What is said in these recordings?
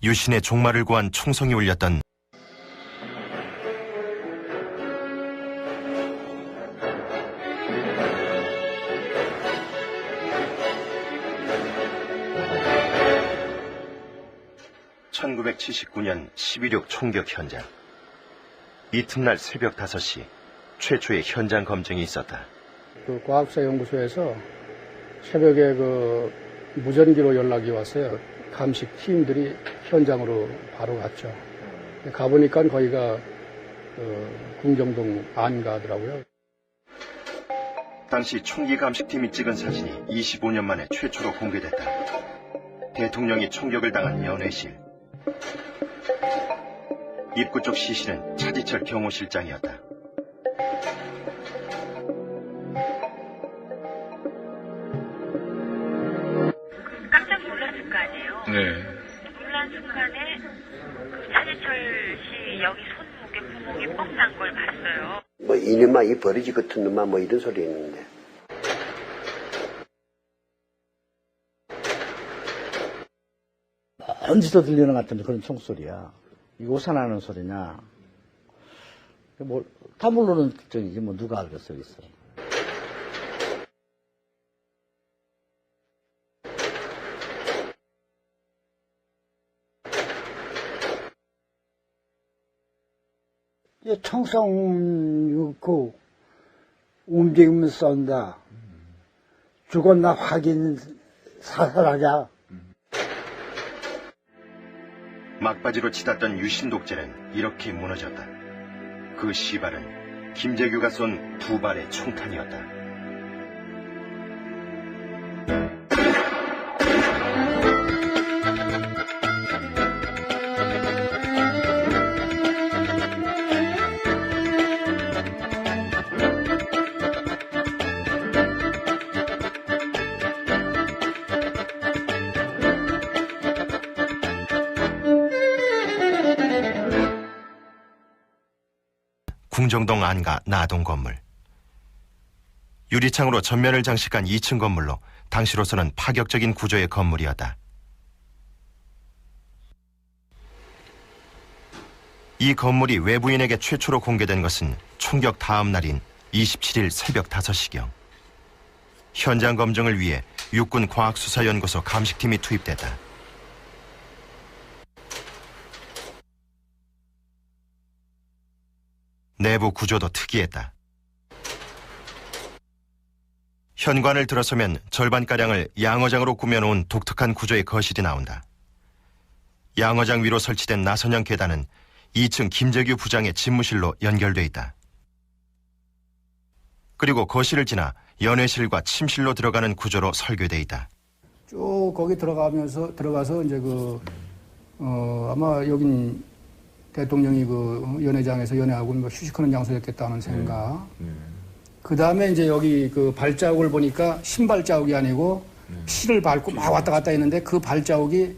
유신의 종말을 구한 총성이 울렸던 (1979년 11.6) 총격 현장. 이튿날 새벽 5시 최초의 현장 검증이 있었다. 그 과학수사연구소에서 새벽에 그 무전기로 연락이 왔어요. 감식 팀들이 현장으로 바로 갔죠. 가보니까 거기가 궁정동 안가더라고요. 당시 총기 감식팀이 찍은 사진이 25년 만에 최초로 공개됐다. 대통령이 총격을 당한 연회실. 입구 쪽 시신은 차지철 경호실장이었다. 깜짝 놀랐을 거 아니에요? 네. 놀란 순간에 그 차지철 씨 여기 손목에 구멍이 뻥 난 걸 봤어요. 뭐 이놈아 이 버리지 같은 놈아 뭐 이런 소리 했는데. 먼지도 들리는 것 같은 그런 총소리야. 이거 오산하는 소리냐. 뭐, 다 모르는 특징이지, 뭐, 누가 알겠어, 있어. 총성 그 움직이면서 쏜다. 죽었나 확인 사살하자. 막바지로 치닫던 유신 독재는 이렇게 무너졌다. 그 시발은 김재규가 쏜 2발의 총탄이었다. 궁정동 안가 나동 건물. 유리창으로 전면을 장식한 2층 건물로 당시로서는 파격적인 구조의 건물이었다. 이 건물이 외부인에게 최초로 공개된 것은 총격 다음 날인 27일 새벽 5시경. 현장 검증을 위해 육군 과학수사연구소 감식팀이 투입됐다. 내부 구조도 특이했다. 현관을 들어서면 절반가량을 양어장으로 꾸며놓은 독특한 구조의 거실이 나온다. 양어장 위로 설치된 나선형 계단은 2층 김재규 부장의 집무실로 연결돼 있다. 그리고 거실을 지나 연회실과 침실로 들어가는 구조로 설계돼 있다. 쭉 거기 들어가서 이제 아마 여긴 대통령이 그 연회장에서 연회하고 뭐 휴식하는 장소였겠다는 생각. 그 다음에 이제 여기 그 발자국을 보니까 신발 자국이 아니고 실을 밟고 막 왔다 갔다 했는데 그 발자국이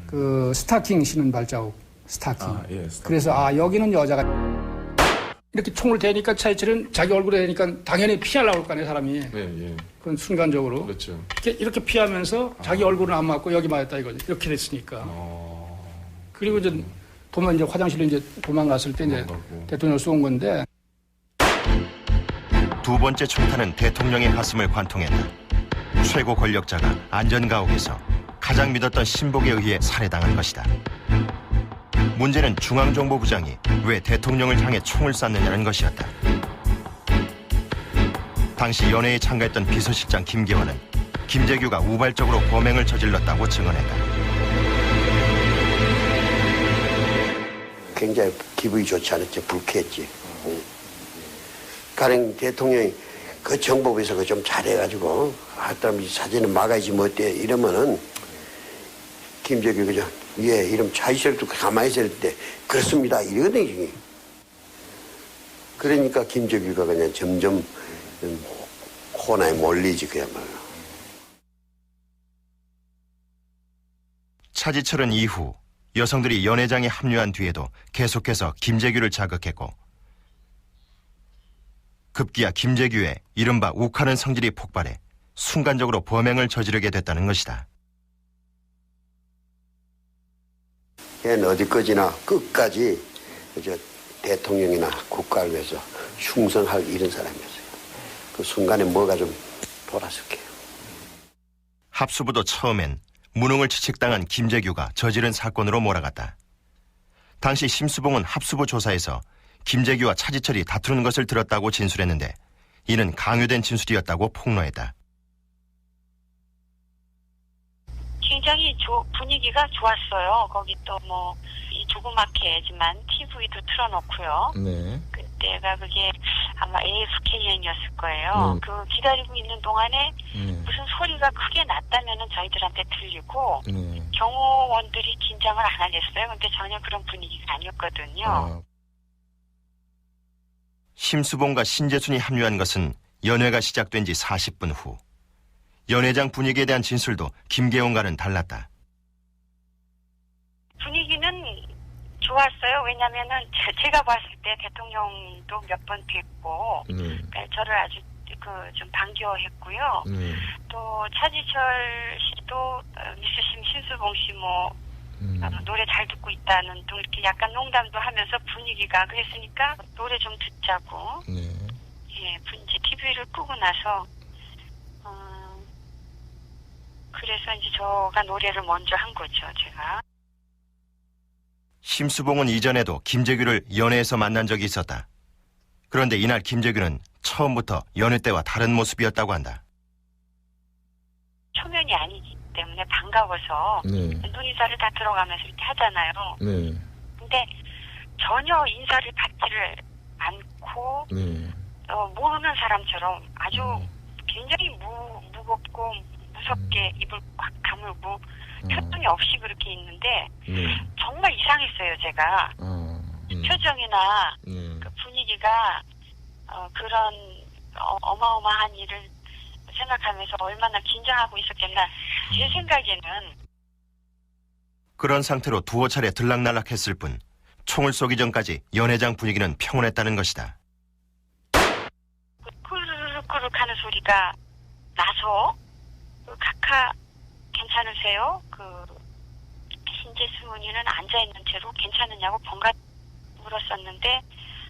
그 스타킹 신은 발자국. 스타킹. 스타킹. 그래서 여기는 여자가 이렇게 총을 대니까 차이철은 자기 얼굴에 대니까 당연히 피하려고 할 거 아니에요, 사람이. 그건 순간적으로. 그렇죠. 이렇게 피하면서 자기 얼굴은 안 맞고 여기 맞았다 이거지. 이렇게 됐으니까. 그리고 이제 이제 화장실로 이제 도망갔을 때 이제 대통령을 쏜 건데. 두 번째 총탄은 대통령의 가슴을 관통했다. 최고 권력자가 안전가옥에서 가장 믿었던 신복에 의해 살해당한 것이다. 문제는 중앙정보부장이 왜 대통령을 향해 총을 쐈느냐는 것이었다. 당시 연회에 참가했던 비서실장 김계원은 김재규가 우발적으로 범행을 저질렀다고 증언했다. 굉장히 기분이 좋지 않았지. 불쾌했지. 가령 대통령이 그 정보부에서 좀 잘해가지고 하여튼 사진은 막아야지 뭐 어때 이러면은 김재규 그냥 이름 차이철도 가만히 있을 때 그렇습니다 이러거든요. 그러니까 김재규가 그냥 점점 코너에 몰리지 그야말로. 차지철은 이후 여성들이 연회장에 합류한 뒤에도 계속해서 김재규를 자극했고 급기야 김재규의 이른바 욱하는 성질이 폭발해 순간적으로 범행을 저지르게 됐다는 것이다. 걔는 어디까지나 끝까지 대통령이나 국가를 위해서 충성할 이런 사람이었어요. 그 순간에 뭐가 좀 돌았을 거예요. 합수부도 처음엔 무능을 지책당한 김재규가 저지른 사건으로 몰아갔다. 당시 심수봉은 합수부 조사에서 김재규와 차지철이 다투는 것을 들었다고 진술했는데 이는 강요된 진술이었다고 폭로했다. 굉장히 분위기가 좋았어요. 거기 또 뭐 이 조그맣게 지만 TV도 틀어놓고요. 네. 그때가 그게 아마 AFKN이었을 거예요. 그 기다리고 있는 동안에 무슨 소리가 크게 났다면은 저희들한테 들리고 경호원들이 긴장을 안 하겠어요. 근데 전혀 그런 분위기가 아니었거든요. 심수봉과 신재순이 합류한 것은 연회가 시작된 지 40분 후. 연회장 분위기에 대한 진술도 김계원과는 달랐다. 분위기는 좋았어요. 왜냐면은 제가 봤을 때 대통령도 몇 번 뵙고 그러니까 저를 아주 좀 반겨했고요. 또 차지철 씨도 미스심 신수봉 씨 뭐 노래 잘 듣고 있다는 또 이렇게 약간 농담도 하면서 분위기가 그랬으니까 노래 좀 듣자고. 예, 이제 TV를 끄고 나서 그래서 이제 저가 노래를 먼저 한 거죠, 제가. 심수봉은 이전에도 김재규를 연회에서 만난 적이 있었다. 그런데 이날 김재규는 처음부터 연회 때와 다른 모습이었다고 한다. 초면이 아니기 때문에 반가워서 눈인사를 다 들어가면서 이렇게 하잖아요. 근데 전혀 인사를 받지를 않고 모르는 사람처럼 아주 굉장히 무겁고 무섭게 입을 꽉 다물고 표정이 없이 그렇게 있는데 정말 이상했어요, 제가. 표정이나 그 분위기가 그런 어마어마한 일을 생각하면서 얼마나 긴장하고 있었겠나. 제 생각에는. 그런 상태로 두어 차례 들락날락했을 뿐 총을 쏘기 전까지 연회장 분위기는 평온했다는 것이다. 꾸르륵꾸르륵 하는 소리가 나서 각하 괜찮으세요? 신재수문이는 앉아있는 채로 괜찮으냐고 번가 물었었는데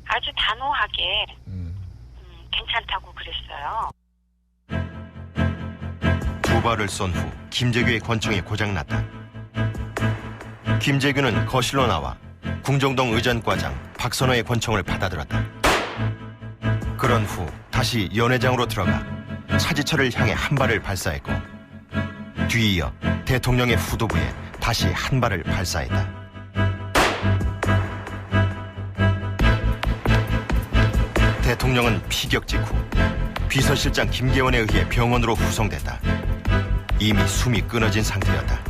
아주 단호하게 괜찮다고 그랬어요. 두 발을 쏜 후 김재규의 권총이 고장났다. 김재규는 거실로 나와 궁정동 의전과장 박선호의 권총을 받아들었다. 그런 후 다시 연회장으로 들어가 차지철을 향해 한 발을 발사했고 뒤이어 대통령의 후두부에 다시 한 발을 발사했다. 대통령은 피격 직후 비서실장 김계원에 의해 병원으로 후송됐다. 이미 숨이 끊어진 상태였다.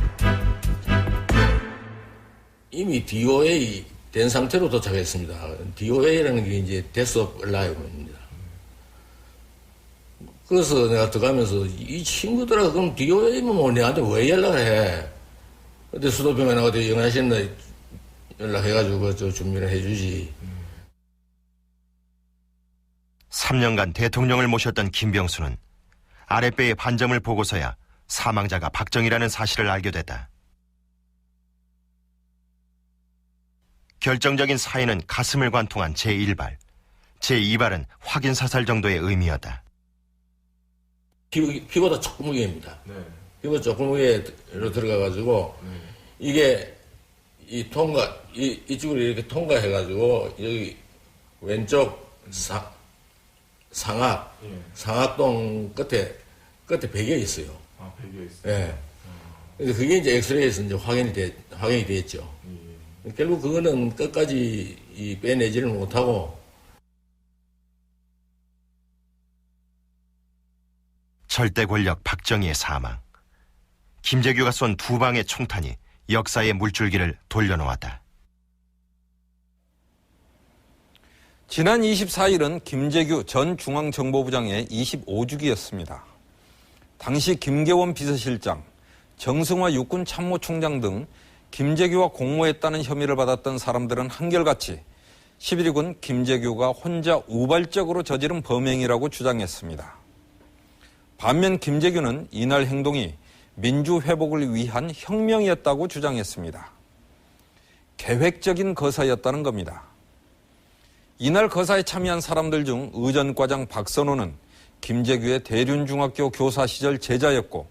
이미 DOA 된 상태로 도착했습니다. DOA라는 게 이제 Death of Alive입니다. 그래서 내가 들어가면서 이 친구들아 그럼 DOA면 뭐 내한테 왜 연락을 해? 근데 수도병원에 나가서 영하신다 연락해가지고 저 준비를 해주지. 3년간 대통령을 모셨던 김병수는 아랫배의 반점을 보고서야 사망자가 박정희라는 사실을 알게 됐다. 결정적인 사인은 가슴을 관통한 제1발, 제2발은 확인 사살 정도의 의미였다. 피보다 조금 위에입니다. 피보다 조금 위에로 들어가가지고 이게 이쪽으로 이렇게 통과해가지고 여기 왼쪽 상악동 끝에 베개 있어요. 아, 베개 있어요? 예. 그래서 그게 이제 엑스레이에서 이제 확인이 됐죠. 결국 그거는 끝까지 빼내지를 못하고. 절대 권력 박정희의 사망. 김재규가 쏜 두 방의 총탄이 역사의 물줄기를 돌려놓았다. 지난 24일은 김재규 전 중앙정보부장의 25주기였습니다. 당시 김계원 비서실장, 정승화 육군 참모총장 등 김재규와 공모했다는 혐의를 받았던 사람들은 한결같이 11위군 김재규가 혼자 우발적으로 저지른 범행이라고 주장했습니다. 반면 김재규는 이날 행동이 민주회복을 위한 혁명이었다고 주장했습니다. 계획적인 거사였다는 겁니다. 이날 거사에 참여한 사람들 중 의전과장 박선호는 김재규의 대륜중학교 교사 시절 제자였고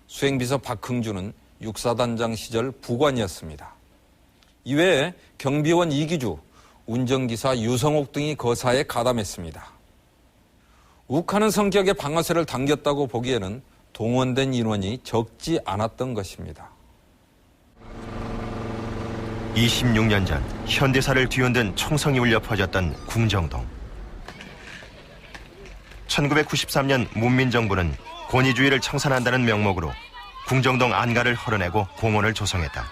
수행비서 박흥주는 육사단장 시절 부관이었습니다. 이외에 경비원 이기주, 운전기사 유성옥 등이 거사에 가담했습니다. 욱하는 성격의 방아쇠를 당겼다고 보기에는 동원된 인원이 적지 않았던 것입니다. 26년 전 현대사를 뒤흔든 총성이 울려 퍼졌던 궁정동. 1993년 문민정부는 권위주의를 청산한다는 명목으로 궁정동 안가를 헐어내고 공원을 조성했다.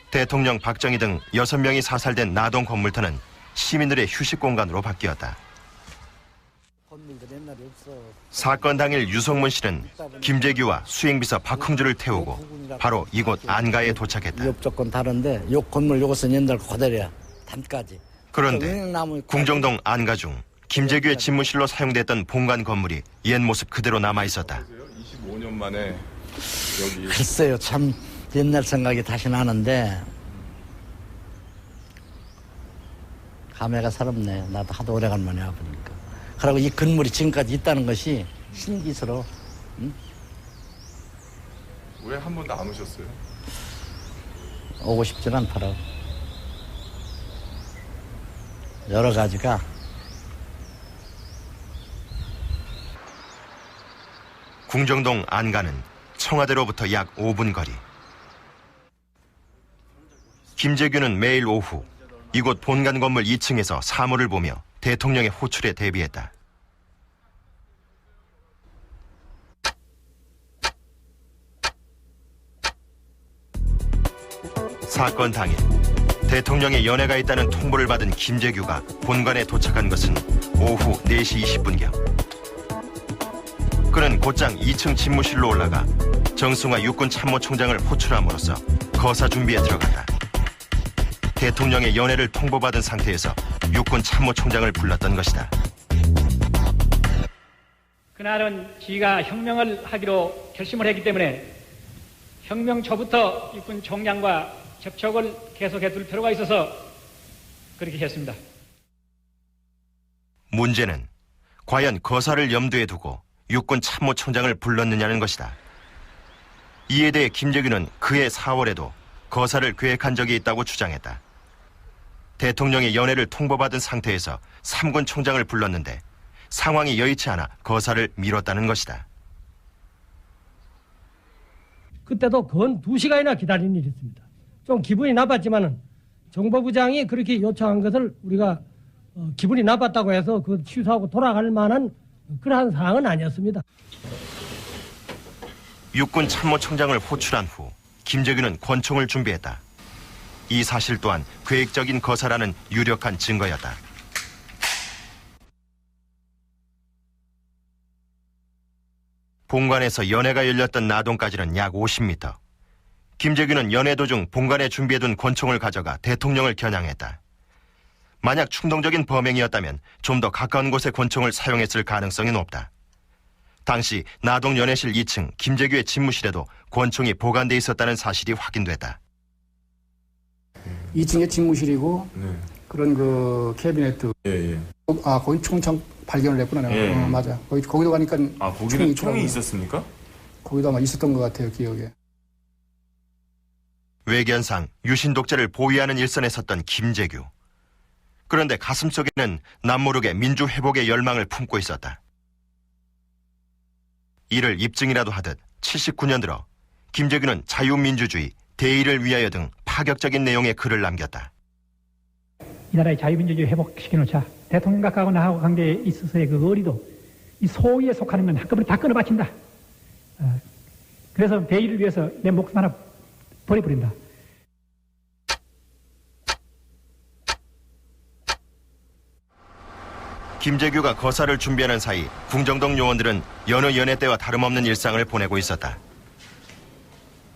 대통령 박정희 등 6명이 사살된 나동 건물터는 시민들의 휴식 공간으로 바뀌었다. 사건 당일 유성문 씨는 김재규와 수행비서 박흥주를 태우고 바로 이곳 안가에 도착했다. 위협 조건 다른데 요 건물 요것은 옛날 그대로야. 단까지. 그런데 궁정동 안가 중 김재규의 집무실로 사용됐던 본관 건물이 옛 모습 그대로 남아있었다. 25년 만에 여기. 글쎄요, 참 옛날 생각이 다시 나는데 감회가 새롭네. 나도 하도 오래간만에 와보니까. 그리고 이 건물이 지금까지 있다는 것이 신기스러워. 응? 왜 한 번도 안 오셨어요? 오고 싶진 않더라고. 여러 가지가. 궁정동 안가는 청와대로부터 약 5분 거리. 김재규는 매일 오후 이곳 본관 건물 2층에서 사물을 보며 대통령의 호출에 대비했다. 사건 당일 대통령의 연회가 있다는 통보를 받은 김재규가 본관에 도착한 것은 오후 4시 20분경. 그는 곧장 2층 집무실로 올라가 정승화 육군 참모총장을 호출함으로써 거사 준비에 들어갔다. 대통령의 연회를 통보받은 상태에서 육군 참모총장을 불렀던 것이다. 그날은 지가 혁명을 하기로 결심을 했기 때문에 혁명 초부터 육군 총장과 접촉을 계속해 둘 필요가 있어서 그렇게 했습니다. 문제는 과연 거사를 염두에 두고 육군 참모총장을 불렀느냐는 것이다. 이에 대해 김재규는 그해 4월에도 거사를 계획한 적이 있다고 주장했다. 대통령의 연회를 통보받은 상태에서 3군 총장을 불렀는데 상황이 여의치 않아 거사를 미뤘다는 것이다. 그때도 건 2시간이나 기다린 일이 있습니다. 좀 기분이 나빴지만은 정보부장이 그렇게 요청한 것을 우리가 기분이 나빴다고 해서 그 취소하고 돌아갈 만한 그러한 사항은 아니었습니다. 육군 참모총장을 호출한 후 김재규는 권총을 준비했다. 이 사실 또한 계획적인 거사라는 유력한 증거였다. 본관에서 연회가 열렸던 나동까지는 약 50m. 김재규는 연회 도중 본관에 준비해둔 권총을 가져가 대통령을 겨냥했다. 만약 충동적인 범행이었다면 좀 더 가까운 곳에 권총을 사용했을 가능성이 높다. 당시 나동 연회실 2층 김재규의 집무실에도 권총이 보관돼 있었다는 사실이 확인됐다. 2층에 집무실이고 그런 그 캐비네트. 아, 거기 총창 발견을 했구나. 내가. 맞아. 거기도 가니까. 아, 거기는 총이 있었습니까? 거기도 아마 있었던 것 같아요, 기억에. 외견상 유신 독재를 보위하는 일선에 섰던 김재규. 그런데 가슴속에는 남모르게 민주회복의 열망을 품고 있었다. 이를 입증이라도 하듯 79년 들어 김재규는 자유민주주의, 대의를 위하여 등 파격적인 내용의 글을 남겼다. 이 나라의 자유민주주의 회복시켜놓자. 대통령과 하고 나하고 관계에 있어서의 그 의리도 이 소위에 속하는 건 한꺼번에 다 끊어바친다. 그래서 대의를 위해서 내 목숨 하나 버려버린다. 김재규가 거사를 준비하는 사이 궁정동 요원들은 여느 연회 때와 다름없는 일상을 보내고 있었다.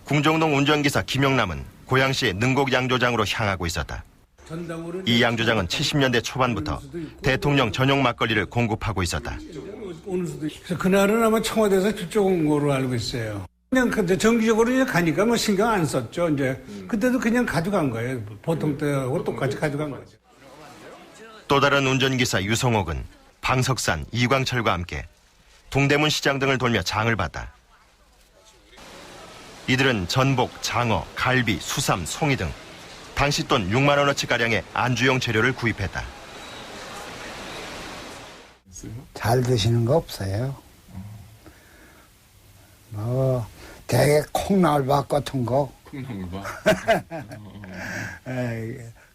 궁정동 운전기사 김영남은 고양시의 능곡 양조장으로 향하고 있었다. 이 양조장은 70년대 초반부터 대통령 전용 막걸리를 공급하고 있었다. 그래서 그날은 아마 청와대에서 그쪽 온 거로 알고 있어요. 그냥 그때 정기적으로 이제 가니까 뭐 신경 안 썼죠. 이제 그때도 그냥 가져간 거예요. 보통 때하고 똑같이 가져간 거죠. 또 다른 운전기사 유성옥은 방석산, 이광철과 함께 동대문 시장 등을 돌며 장을 봤다. 이들은 전복, 장어, 갈비, 수삼, 송이 등 당시 돈 6만 원어치가량의 안주용 재료를 구입했다. 잘 드시는 거 없어요. 뭐 대개 콩나물밥 같은 거. 콩나물밥.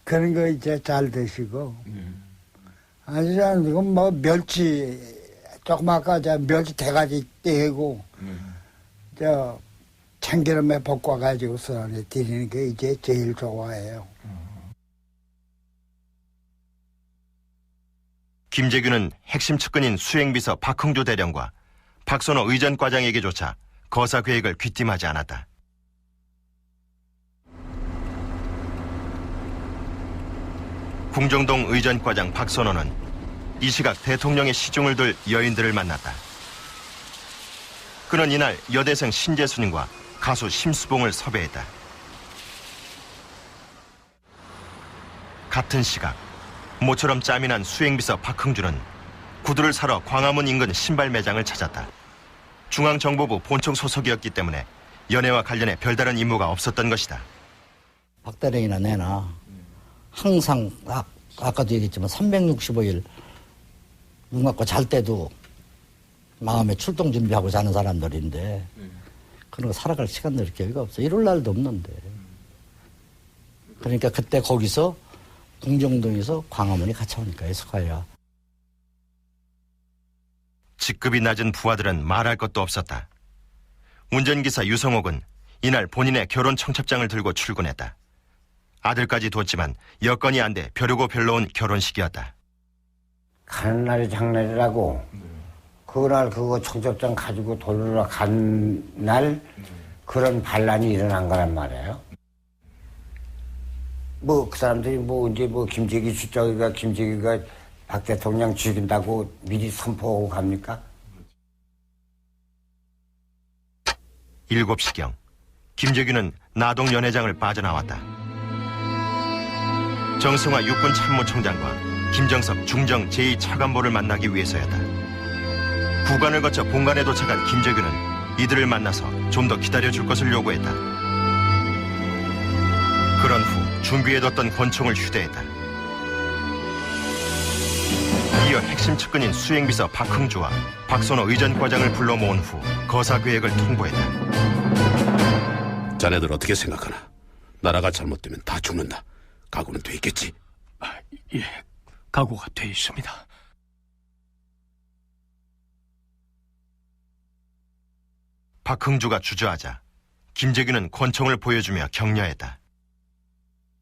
그런 거 이제 잘 드시고. 아주 이건 뭐 멸치 조금 아까 저 멸치 대가지 떼고 저 참기름에 볶아가지고서 드리는 게 이제 제일 좋아해요. 김재규는 핵심 측근인 수행비서 박흥주 대령과 박선호 의전과장에게조차 거사 계획을 귀띔하지 않았다. 궁정동 의전과장 박선호는 이 시각 대통령의 시중을 둘 여인들을 만났다. 그는 이날 여대생 신재순과 가수 심수봉을 섭외했다. 같은 시각 모처럼 짬이 난 수행비서 박흥주는 구두를 사러 광화문 인근 신발 매장을 찾았다. 중앙정보부 본청 소속이었기 때문에 연애와 관련해 별다른 임무가 없었던 것이다. 박 대령이나 내나 항상 아까도 얘기했지만 365일 눈 감고 잘 때도 마음에 출동 준비하고 자는 사람들인데 그런 거 살아갈 시간들이 여유가 없어. 이럴 날도 없는데. 그러니까 그때 거기서 궁정동에서 광화문이 같이 오니까 해석하야. 직급이 낮은 부하들은 말할 것도 없었다. 운전기사 유성옥은 이날 본인의 결혼 청첩장을 들고 출근했다. 아들까지 뒀지만 여건이 안 돼 벼르고 별로온 결혼식이었다. 가는 날이 장날이라고 그날 그거 청첩장 가지고 돌러 간 날 그런 반란이 일어난 거란 말이에요. 뭐 그 사람들이 뭐 이제 뭐 김재기가 박 대통령 죽인다고 미리 선포하고 갑니까? 7시경 김재규는 나동 연회장을 빠져나왔다. 정승화 육군 참모총장과 김정석 중정 제2차관보를 만나기 위해서였다. 구간을 거쳐 본관에 도착한 김재규는 이들을 만나서 좀 더 기다려줄 것을 요구했다. 그런 후 준비해뒀던 권총을 휴대했다. 이어 핵심 측근인 수행비서 박흥주와 박선호 의전과장을 불러 모은 후 거사 계획을 통보했다. 자네들 어떻게 생각하나? 나라가 잘못되면 다 죽는다. 각오는 돼 있겠지? 예, 각오가 돼 있습니다. 박흥주가 주저하자 김재규는 권총을 보여주며 격려했다.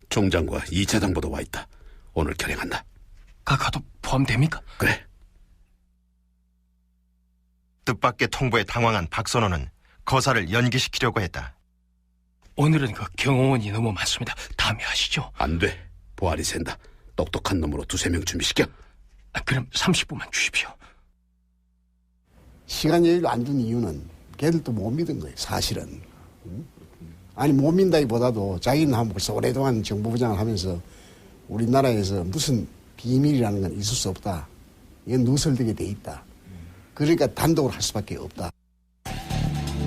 총장과 2차 당보도 와 있다. 오늘 결행한다. 각하도 포함됩니까? 그래. 뜻밖의 통보에 당황한 박선호는 거사를 연기시키려고 했다. 오늘은 그 경호원이 너무 많습니다. 다음에 하시죠. 안 돼. 보안이 샌다. 똑똑한 놈으로 2-3명 준비시켜. 그럼 30분만 주십시오. 시간 여유를 안 준 이유는 걔들도 못 믿은 거예요, 사실은. 아니, 못 믿다기보다도 자기는 한 벌써 오랫동안 정보부장을 하면서 우리나라에서 무슨 비밀이라는 건 있을 수 없다. 이건 누설되게 돼 있다. 그러니까 단독으로 할 수밖에 없다.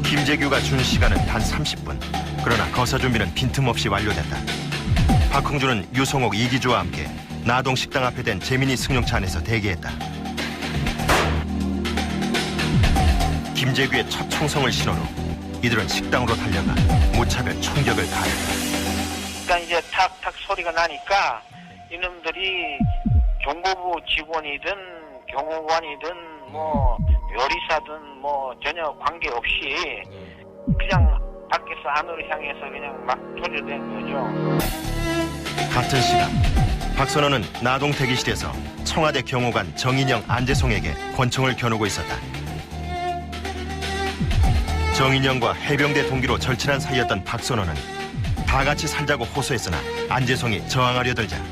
김재규가 준 시간은 단 30분. 그러나 거사 준비는 빈틈없이 완료됐다. 박흥주는 유성옥, 이기주와 함께 나동 식당 앞에 된 재민이 승용차 안에서 대기했다. 김재규의 첫 총성을 신호로 이들은 식당으로 달려가 무차별 총격을 가했다. 그러니까 이제 탁탁 소리가 나니까 이놈들이 정보부 직원이든 경호관이든 뭐 요리사든 뭐 전혀 관계없이 그냥 밖에서 안으로 향해서 그냥 막 조려댄 거죠. 같은 시각 박선호는 나동 대기실에서 청와대 경호관 정인영, 안재송에게 권총을 겨누고 있었다. 정인영과 해병대 동기로 절친한 사이였던 박선호는 다 같이 살자고 호소했으나 안재송이 저항하려 들자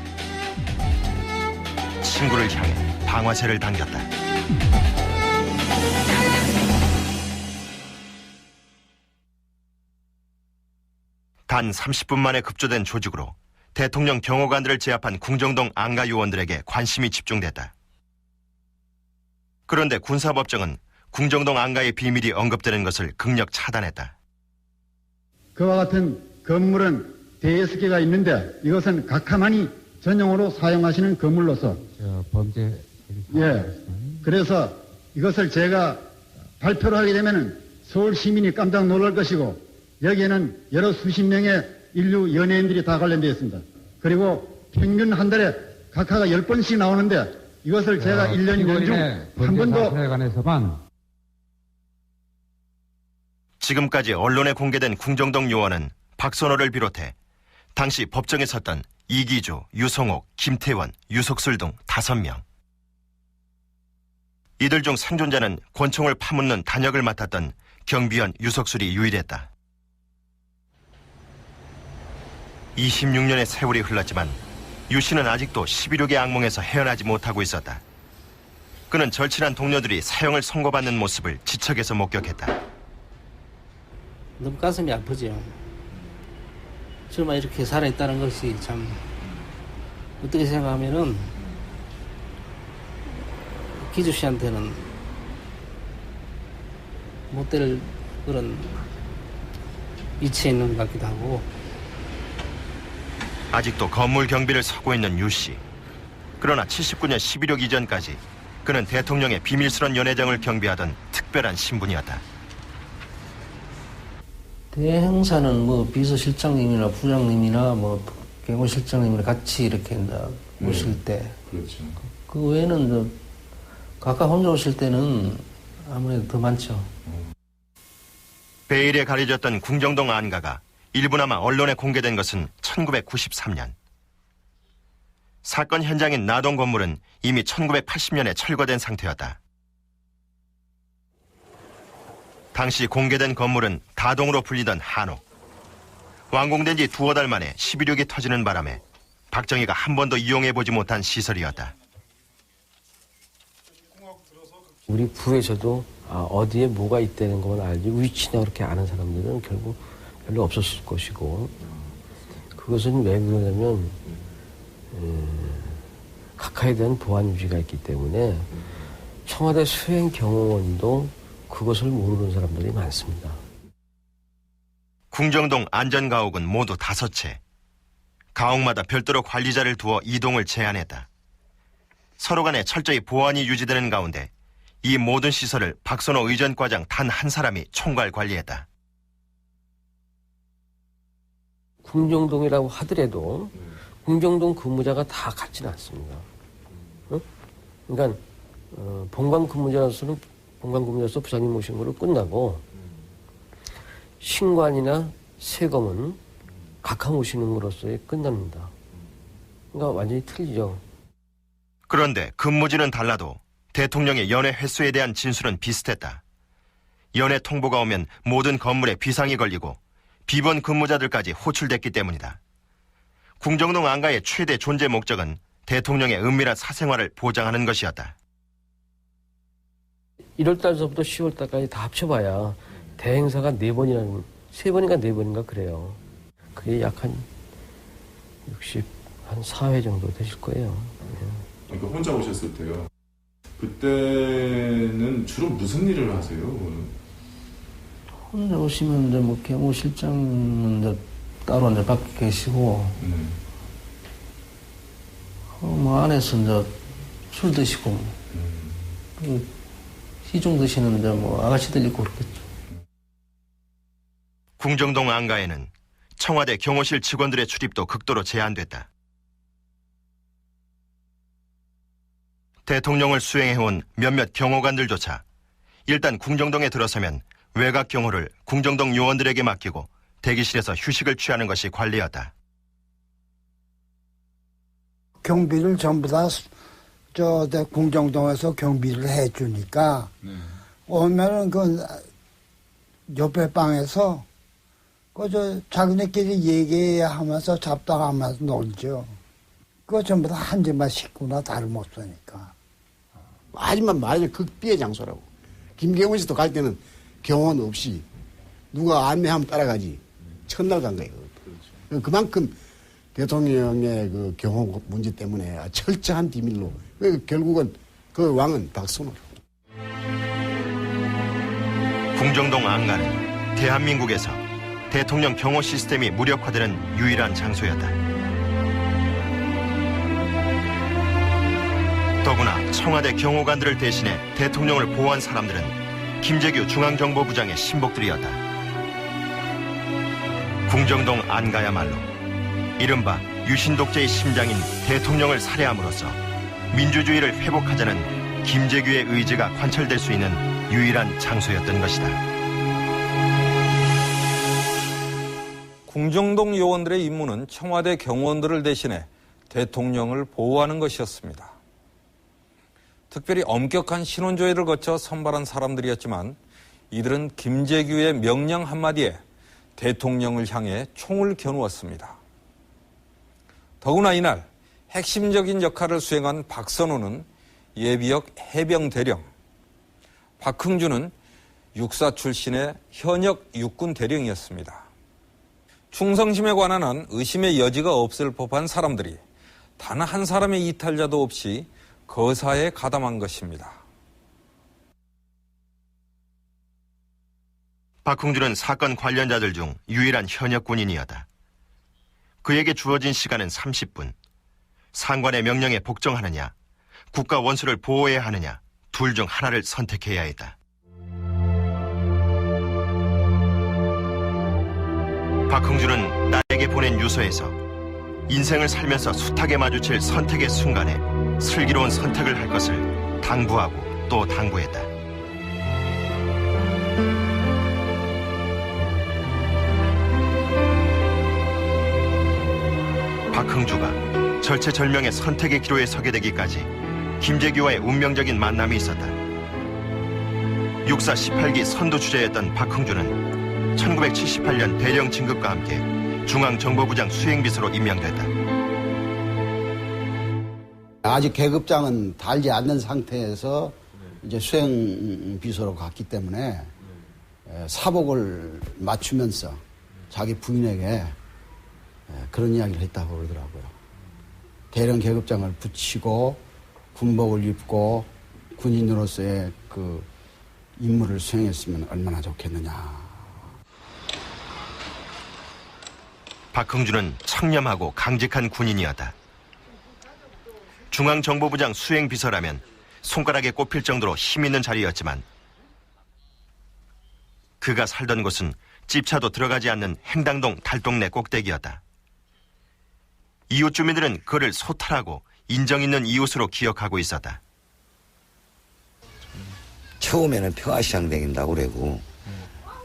친구를 향해 방아쇠를 당겼다. 단 30분 만에 급조된 조직으로 대통령 경호관들을 제압한 궁정동 안가 요원들에게 관심이 집중됐다. 그런데 군사법정은 궁정동 안가의 비밀이 언급되는 것을 극력 차단했다. 그와 같은 건물은 대여섯 개가 있는데 이것은 각하만이 전용으로 사용하시는 건물로서 범죄 그래서 이것을 제가 발표를 하게 되면 서울 시민이 깜짝 놀랄 것이고 여기에는 여러 수십 명의 인류 연예인들이 다 관련되어 있습니다. 그리고 평균 한 달에 각하가 10번씩 나오는데 이것을 제가 1년 연중 한 번도 관해서만 지금까지 언론에 공개된 궁정동 요원은 박선호를 비롯해 당시 법정에 섰던 이기주, 유성옥, 김태원, 유석술 등 5명. 이들 중 생존자는 권총을 파묻는 단역을 맡았던 경비원 유석술이 유일했다. 26년의 세월이 흘렀지만 유 씨는 아직도 11.6의 악몽에서 헤어나지 못하고 있었다. 그는 절친한 동료들이 사형을 선고받는 모습을 지척에서 목격했다. 너무 가슴이 아프죠. 정말 이렇게 살아있다는 것이 참 어떻게 생각하면은 기주 씨한테는 못될 그런 위치에 있는 것 같기도 하고. 아직도 건물 경비를 서고 있는 유 씨. 그러나 79년 11.6 이전까지 그는 대통령의 비밀스런 연회장을 경비하던 특별한 신분이었다. 대행사는 뭐 비서실장님이나 부장님이나 뭐 경호실장님이나 같이 이렇게 오실 때. 그렇죠. 그 외에는 각각 혼자 오실 때는 아무래도 더 많죠. 베일에 가려졌던 궁정동 안가가 일부나마 언론에 공개된 것은 1993년. 사건 현장인 나동 건물은 이미 1980년에 철거된 상태였다. 당시 공개된 건물은 다동으로 불리던 한옥. 완공된 지 2달 만에 11.6이 터지는 바람에 박정희가 한 번도 이용해보지 못한 시설이었다. 우리 부에서도 어디에 뭐가 있다는 것만 알지 위치나 그렇게 아는 사람들은 결국 별로 없었을 것이고, 그것은 왜 그러냐면 각하에 대한 보안 유지가 있기 때문에 청와대 수행 경호원도 그것을 모르는 사람들이 많습니다. 궁정동 안전가옥은 모두 5채. 가옥마다 별도로 관리자를 두어 이동을 제한했다. 서로 간에 철저히 보안이 유지되는 가운데 이 모든 시설을 박선호 의전과장 단 한 사람이 총괄 관리했다. 궁정동이라고 하더라도 궁정동 근무자가 다 같지는 않습니다. 그러니까 본관 근무자로서는 본관 근무자로서 부장님 모신 거로 끝나고, 신관이나 세검은 각하 모시는 거로서에 끝납니다. 그러니까 완전히 틀리죠. 그런데 근무지는 달라도 대통령의 연회 횟수에 대한 진술은 비슷했다. 연회 통보가 오면 모든 건물에 비상이 걸리고 비번 근무자들까지 호출됐기 때문이다. 궁정동 안가의 최대 존재 목적은 대통령의 은밀한 사생활을 보장하는 것이었다. 1월달서부터 10월달까지 다 합쳐봐야 대행사가 4번인가 4번인가 그래요. 그게 약 한 4회 정도 되실 거예요. 그러니까 혼자 오셨을 때요. 그때는 주로 무슨 일을 하세요? 혼자 오시면 이제 뭐 경호실장은 이제 따로 이제 밖에 계시고, 뭐 안에서 이제 술 드시고, 시중 드시는 이제 뭐 아가씨들 있고 그렇겠죠. 궁정동 안가에는 청와대 경호실 직원들의 출입도 극도로 제한됐다. 대통령을 수행해온 몇몇 경호관들조차 일단 궁정동에 들어서면 외곽 경호를 궁정동 요원들에게 맡기고 대기실에서 휴식을 취하는 것이 관례였다. 경비를 전부 다 궁정동에서 경비를 해주니까 오면은 그 옆에 방에서 자기네끼리 얘기하면서 잡담하면서 놀죠. 그거 전부 다 한 집만 식구나 다름없으니까. 하지만 말하자면 극비의 장소라고. 김경훈 씨도 갈 때는 경호원 없이 누가 안내하면 따라가지. 첫날 간 거예요. 그만큼 대통령의 그 경호 문제 때문에 철저한 비밀로 결국은 그 왕은 박선호. 궁정동 안가는 대한민국에서 대통령 경호 시스템이 무력화되는 유일한 장소였다. 더구나 청와대 경호관들을 대신해 대통령을 보호한 사람들은 김재규 중앙정보부장의 신복들이었다. 궁정동 안가야말로 이른바 유신독재의 심장인 대통령을 살해함으로써 민주주의를 회복하자는 김재규의 의지가 관철될 수 있는 유일한 장소였던 것이다. 궁정동 요원들의 임무는 청와대 경호원들을 대신해 대통령을 보호하는 것이었습니다. 특별히 엄격한 신원조회를 거쳐 선발한 사람들이었지만 이들은 김재규의 명령 한마디에 대통령을 향해 총을 겨누었습니다. 더구나 이날 핵심적인 역할을 수행한 박선호는 예비역 해병대령, 박흥준은 육사 출신의 현역 육군 대령이었습니다. 충성심에 관한 한 의심의 여지가 없을 법한 사람들이 단 한 사람의 이탈자도 없이 거사에 가담한 것입니다. 박흥준은 사건 관련자들 중 유일한 현역 군인이었다. 그에게 주어진 시간은 30분. 상관의 명령에 복종하느냐, 국가 원수를 보호해야 하느냐, 둘 중 하나를 선택해야 했다. 박흥준은 나에게 보낸 유서에서 인생을 살면서 숱하게 마주칠 선택의 순간에 슬기로운 선택을 할 것을 당부하고 또 당부했다. 박흥주가 절체절명의 선택의 기로에 서게 되기까지 김재규와의 운명적인 만남이 있었다. 육사 18기 선두주자였던 박흥주는 1978년 대령 진급과 함께 중앙정보부장 수행비서로 임명됐다. 아직 계급장은 달지 않는 상태에서 이제 수행비서로 갔기 때문에 사복을 맞추면서 자기 부인에게 그런 이야기를 했다고 그러더라고요. 대령 계급장을 붙이고 군복을 입고 군인으로서의 그 임무를 수행했으면 얼마나 좋겠느냐. 박흥준은 청렴하고 강직한 군인이었다. 중앙정보부장 수행비서라면 손가락에 꼽힐 정도로 힘있는 자리였지만 그가 살던 곳은 집차도 들어가지 않는 행당동 달동네 꼭대기였다. 이웃 주민들은 그를 소탈하고 인정 있는 이웃으로 기억하고 있었다. 처음에는 평화시장 댕긴다고 그러고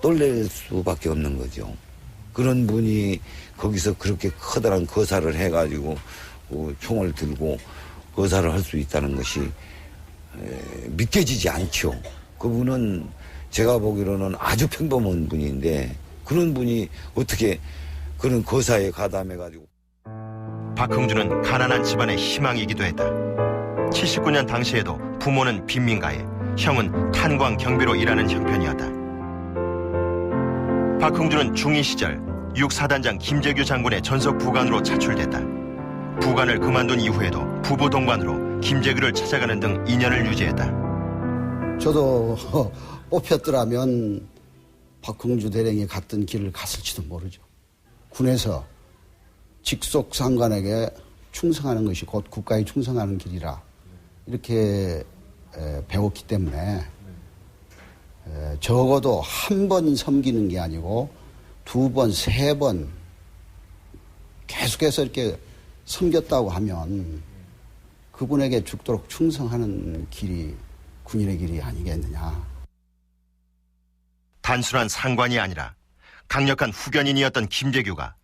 놀랄 수밖에 없는 거죠. 그런 분이 거기서 그렇게 커다란 거사를 해가지고 총을 들고 거사를 할 수 있다는 것이 믿겨지지 않죠. 그분은 제가 보기로는 아주 평범한 분인데 그런 분이 어떻게 그런 거사에 가담해가지고. 박흥준은 가난한 집안의 희망이기도 했다. 79년 당시에도 부모는 빈민가에, 형은 탄광 경비로 일하는 형편이었다. 박흥준은 중2 시절 육사단장 김재규 장군의 전속 부관으로 차출됐다. 부관을 그만둔 이후에도 부부 동반으로 김재규를 찾아가는 등 인연을 유지했다. 저도 뽑혔더라면 박흥주 대령이 갔던 길을 갔을지도 모르죠. 군에서 직속 상관에게 충성하는 것이 곧 국가에 충성하는 길이라 이렇게 배웠기 때문에 적어도 한 번 섬기는 게 아니고 두 번, 세 번 계속해서 이렇게 섬겼다고 하면 그분에게 죽도록 충성하는 길이 군인의 길이 아니겠느냐. 단순한 상관이 아니라 강력한 후견인이었던 김재규가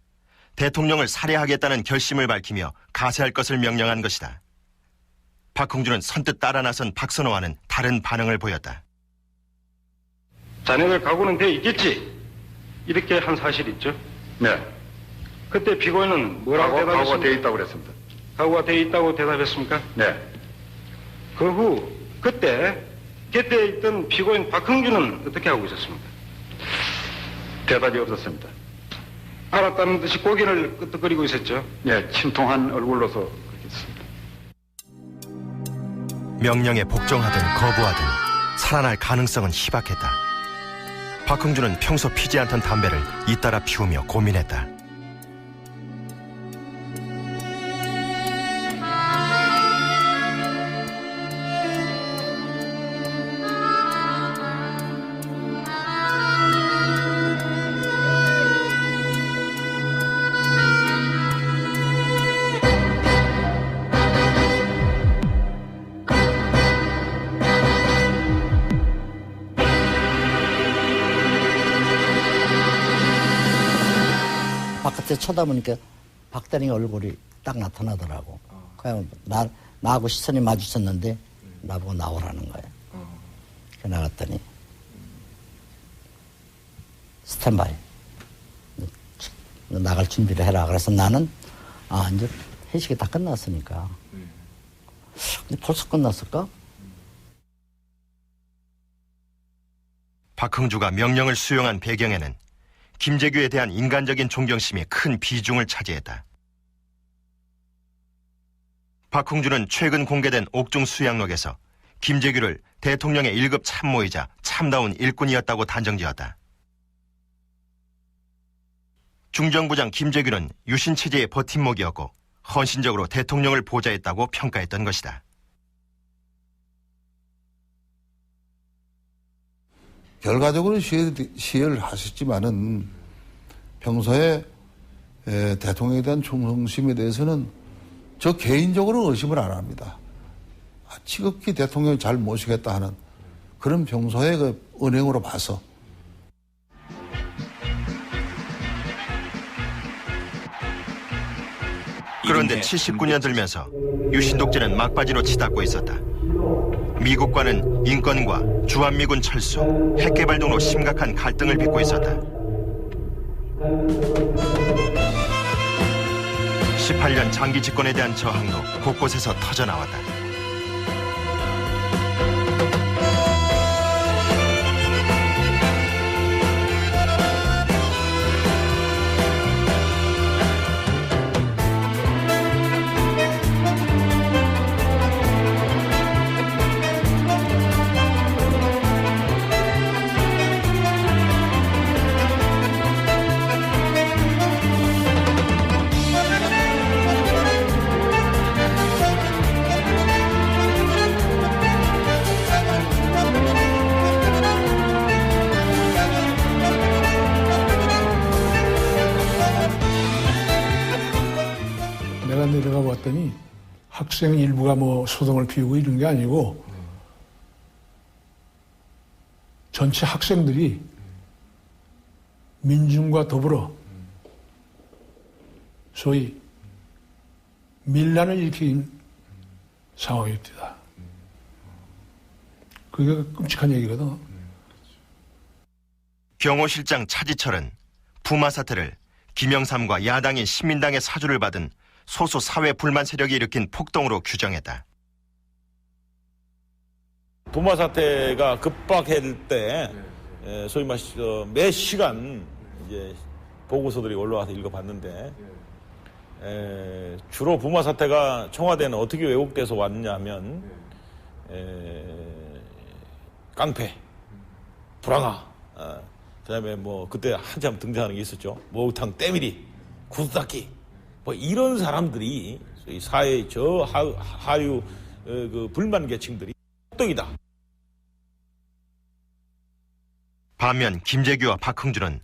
대통령을 살해하겠다는 결심을 밝히며 가세할 것을 명령한 것이다. 박흥준은 선뜻 따라 나선 박선호와는 다른 반응을 보였다. 자네들 각오는 돼 있겠지? 이렇게 한 사실이 있죠? 네. 그때 피고인은 뭐라고 대답했습니까? 각오가 돼 있다고 그랬습니다. 각오가 돼 있다고 대답했습니까? 네. 그 후 그때 곁에 있던 피고인 박흥준은 어떻게 하고 있었습니까? 대답이 없었습니다. 알았다는 듯이 고개를 끄덕거리고 있었죠. 예, 침통한 얼굴로서 그렇겠습니다. 명령에 복종하든 거부하든 살아날 가능성은 희박했다. 박흥준은 평소 피지 않던 담배를 잇따라 피우며 고민했다. 바깥에 쳐다보니까 박대리 얼굴이 딱 나타나더라고. 그냥 나하고 시선이 마주쳤는데 나보고 나오라는 거야. 그래 나갔더니 스탠바이. 너 나갈 준비를 해라. 그래서 나는 이제 회식이 다 끝났으니까. 근데 벌써 끝났을까? 박흥주가 명령을 수용한 배경에는 김재규에 대한 인간적인 존경심이 큰 비중을 차지했다. 박흥주는 최근 공개된 옥중 수양록에서 김재규를 대통령의 1급 참모이자 참다운 일꾼이었다고 단정지었다. 중정부장 김재규는 유신체제의 버팀목이었고 헌신적으로 대통령을 보좌했다고 평가했던 것이다. 결과적으로 시해를 하셨지만은 평소에 대통령에 대한 충성심에 대해서는 저 개인적으로 의심을 안 합니다. 지극히 대통령을 잘 모시겠다 하는 그런 평소의 그 은행으로 봐서. 그런데 79년 들면서 유신 독재는 막바지로 치닫고 있었다. 미국과는 인권과 주한미군 철수, 핵개발 등으로 심각한 갈등을 빚고 있었다. 18년 장기 집권에 대한 저항도 곳곳에서 터져나왔다. 내가 내려가 봤더니 학생 일부가 뭐 소동을 피우고 이런 게 아니고 전체 학생들이 민중과 더불어 소위 밀란을 일으킨 상황이었다. 그게 끔찍한 얘기거든. 경호실장 차지철은 부마 사태를 김영삼과 야당인 신민당의 사주를 받은 소수 사회 불만 세력이 일으킨 폭동으로 규정했다. 부마 사태가 급박할 때 소위 말해서 매 시간 이제 보고서들이 올라와서 읽어봤는데 주로 부마 사태가 청와대는 어떻게 왜곡돼서 왔냐면 깡패, 불황아, 그다음에 뭐 그때 한참 등장하는 게 있었죠. 목욕탕 때밀이, 구두닦기. 뭐 이런 사람들이 사회의 저 하류 그 불만 계층들이 폭동이다. 반면 김재규와 박흥준은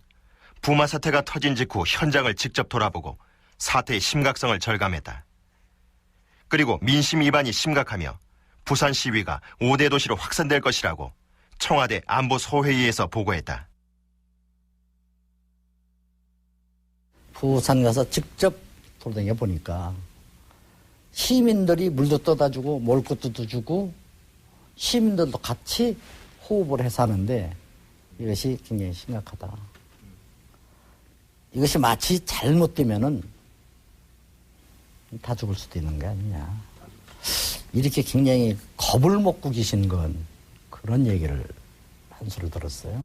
부마 사태가 터진 직후 현장을 직접 돌아보고 사태의 심각성을 절감했다. 그리고 민심 위반이 심각하며 부산 시위가 5대 도시로 확산될 것이라고 청와대 안보소회의에서 보고했다. 부산 가서 직접 돌아다녀 보니까 시민들이 물도 떠다 주고 먹을 것도 주고 시민들도 같이 호흡을 해서 하는데 이것이 굉장히 심각하다. 이것이 마치 잘못되면은 다 죽을 수도 있는 게 아니냐. 이렇게 굉장히 겁을 먹고 계신 건 그런 얘기를 한 수를 들었어요.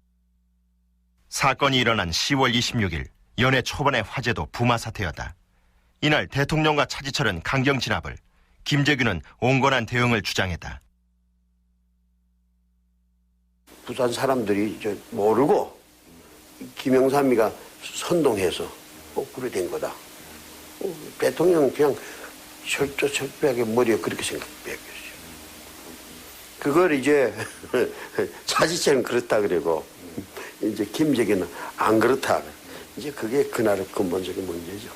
사건이 일어난 10월 26일 연애 초반의 화제도 부마 사태였다. 이날 대통령과 차지철은 강경 진압을, 김재규는 온건한 대응을 주장했다. 부산 사람들이 모르고 김영삼이가 선동해서 그래 된 거다. 대통령 그냥 철저하게 머리에 그렇게 생각했어요. 그걸 이제 차지철은 그렇다 그러고 이제 김재규는 안 그렇다. 이제 그게 그날의 근본적인 문제죠.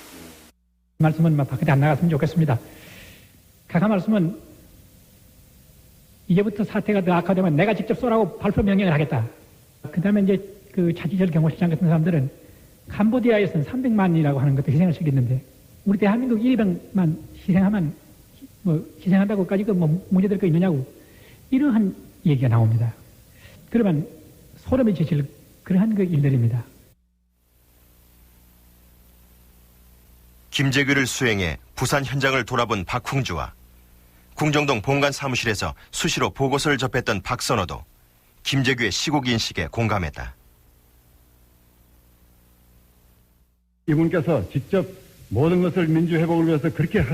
말씀은 밖에 안 나갔으면 좋겠습니다. 각하 말씀은 이제부터 사태가 더 악화되면 내가 직접 쏘라고 발표 명령을 하겠다. 그 다음에 이제 그 차지철 경호실장 같은 사람들은 캄보디아에서는 300만이라고 하는 것도 희생을 시켰는데 우리 대한민국 200만 희생하면 희생한다고까지 문제될 거 있느냐고 이러한 얘기가 나옵니다. 그러면 소름이 끼칠 그러한 그 일들입니다. 김재규를 수행해 부산 현장을 돌아본 박흥주와 궁정동 본관 사무실에서 수시로 보고서를 접했던 박선호도 김재규의 시국 인식에 공감했다. 이분께서 직접 모든 것을 민주회복을 위해서 그렇게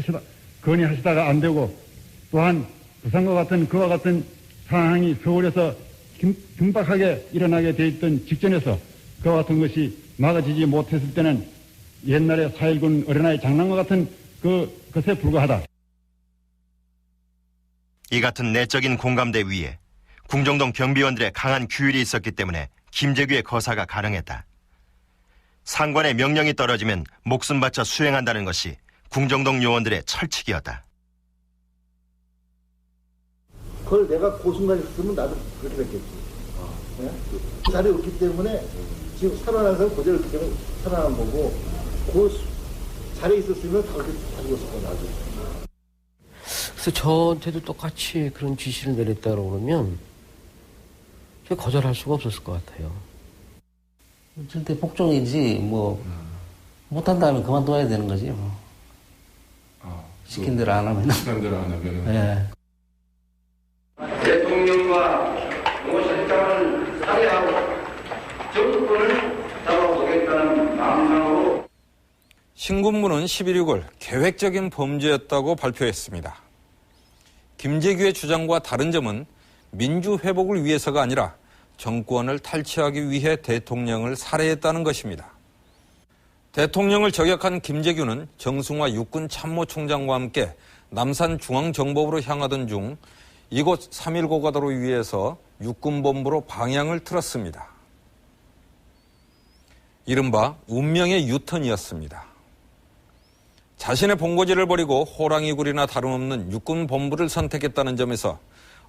건의하시다가 안 되고 또한 부산과 같은 그와 같은 상황이 서울에서 긴박하게 일어나게 돼 있던 직전에서 그와 같은 것이 막아지지 못했을 때는 옛날에 4.19 어린아이 장난과 같은 그것에 불과하다. 이 같은 내적인 공감대 위에 궁정동 경비원들의 강한 규율이 있었기 때문에 김재규의 거사가 가능했다. 상관의 명령이 떨어지면 목숨 바쳐 수행한다는 것이 궁정동 요원들의 철칙이었다. 그걸 내가 고순간에 쓰면 나도 그렇게 됐겠지. 그 자리에 없기 때문에 지금 살아나서 그대로 살아난 거고 그 자리에 있었으면 다 그렇게 다 죽었을 거야, 나도. 그래서 저한테도 똑같이 그런 지시를 내렸다고 그러면 제가 거절할 수가 없었을 것 같아요. 절대 복종이지 못한다면 그만둬야 되는 거지 시킨 대로 안 하면. 시킨 대로 안 하면은. 네. 대통령과 노실장을 살해하고 정권을 잡아보겠다는 망상으로 신군부는 11.6을 계획적인 범죄였다고 발표했습니다. 김재규의 주장과 다른 점은 민주회복을 위해서가 아니라 정권을 탈취하기 위해 대통령을 살해했다는 것입니다. 대통령을 저격한 김재규는 정승화 육군 참모총장과 함께 남산중앙정보부로 향하던 중 이곳 3.1 고가도로 위에서 육군본부로 방향을 틀었습니다. 이른바 운명의 유턴이었습니다. 자신의 본고지를 버리고 호랑이굴이나 다름없는 육군본부를 선택했다는 점에서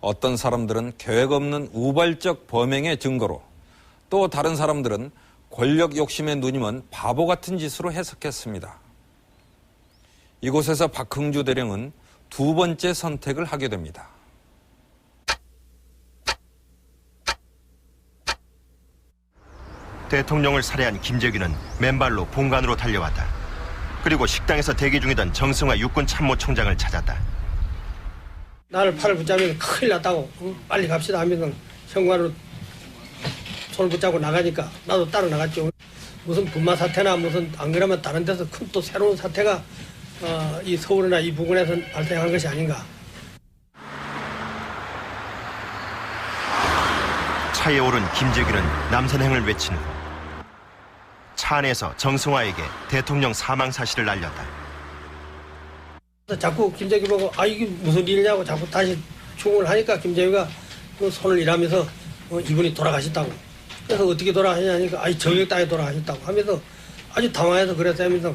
어떤 사람들은 계획 없는 우발적 범행의 증거로, 또 다른 사람들은 권력 욕심에 누님은 바보 같은 짓으로 해석했습니다. 이곳에서 박흥주 대령은 두 번째 선택을 하게 됩니다. 대통령을 살해한 김재규는 맨발로 본관으로 달려왔다. 그리고 식당에서 대기 중이던 정승화 육군 참모총장을 찾았다. 나를 팔을 붙잡으면 큰일 났다고 빨리 갑시다 하면서 현관으로 손을 붙잡고 나가니까 나도 따로 나갔죠. 무슨 분마 사태나 무슨 안 그러면 다른 데서 큰 또 새로운 사태가 이 서울이나 이 부근에서 발생한 것이 아닌가. 차에 오른 김재규는 남선행을 외친 후 차 안에서 정승화에게 대통령 사망 사실을 알렸다. 자꾸 김재규 보고 이게 무슨 일이냐고 자꾸 다시 충고를 하니까 김재규가 또 손을 일하면서 이분이 돌아가셨다고. 그래서 어떻게 돌아가셨냐니까 저격당해 돌아가셨다고 하면서 아주 당황해서 그랬어요 하면서.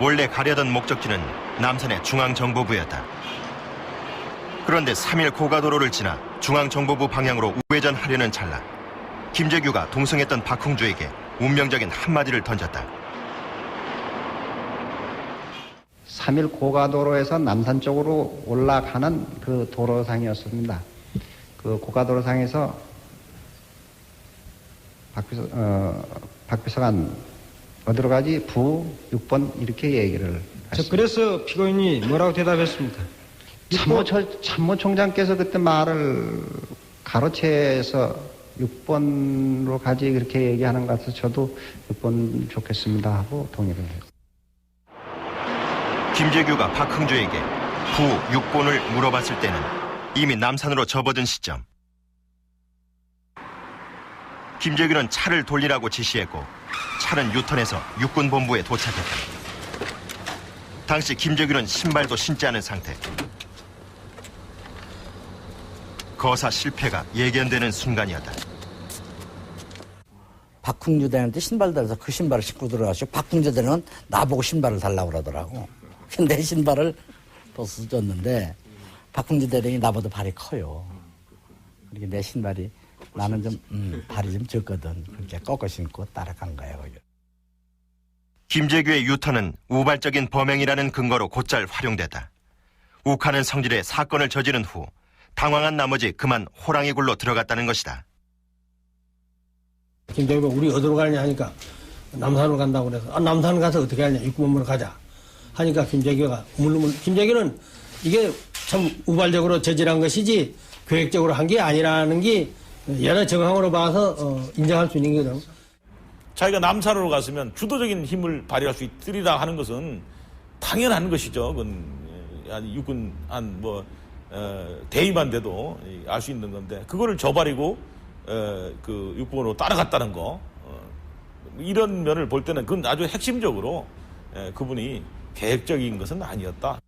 원래 가려던 목적지는 남산의 중앙정보부였다. 그런데 3.1 고가도로를 지나 중앙정보부 방향으로 우회전하려는 찰나 김재규가 동승했던 박흥주에게 운명적인 한마디를 던졌다. 3.1 고가도로에서 남산 쪽으로 올라가는 그 도로상이었습니다. 그 고가도로상에서 박비서관 어디로 가지? 부 6번 이렇게 얘기를 했습니다. 그래서 피고인이 뭐라고 대답했습니까? 참모총장께서 그때 말을 가로채서 6번으로 가지 그렇게 얘기하는 것 같아서 저도 6번 좋겠습니다 하고 동의를 해요. 김재규가 박흥주에게 부 6번을 물어봤을 때는 이미 남산으로 접어든 시점. 김재규는 차를 돌리라고 지시했고 차는 유턴해서 육군본부에 도착했다. 당시 김재규는 신발도 신지 않은 상태. 거사 실패가 예견되는 순간이었다. 박흥주 대원한테 신발 달아서 그 신발을 신고 들어가시고 박흥주 대원은 나보고 신발을 달라고 그러더라고. 내 신발을 벗어줬는데 박흥주 대원이 나보다 발이 커요. 그렇게 내 신발이 나는 좀 발이 좀 적거든. 그렇게 꺾어 신고 따라간 거예요. 김재규의 유턴은 우발적인 범행이라는 근거로 곧잘 활용됐다. 욱하는 성질에 사건을 저지른 후 당황한 나머지 그만 호랑이 굴로 들어갔다는 것이다. 김재규가 우리 어디로 가느냐 하니까 남산으로 간다고 그래서 남산 가서 어떻게 하냐 육군본부로 가자 하니까 김재규가 김재규는 이게 참 우발적으로 저질한 것이지 계획적으로 한 게 아니라는 게 여러 정황으로 봐서 인정할 수 있는 거죠. 자기가 남산으로 갔으면 주도적인 힘을 발휘할 수 있으리라 하는 것은 당연한 것이죠. 그건 육군 대위만 돼도 알 수 있는 건데 그거를 저버리고 그 육군으로 따라갔다는 거 이런 면을 볼 때는 그건 아주 핵심적으로 그분이 계획적인 것은 아니었다.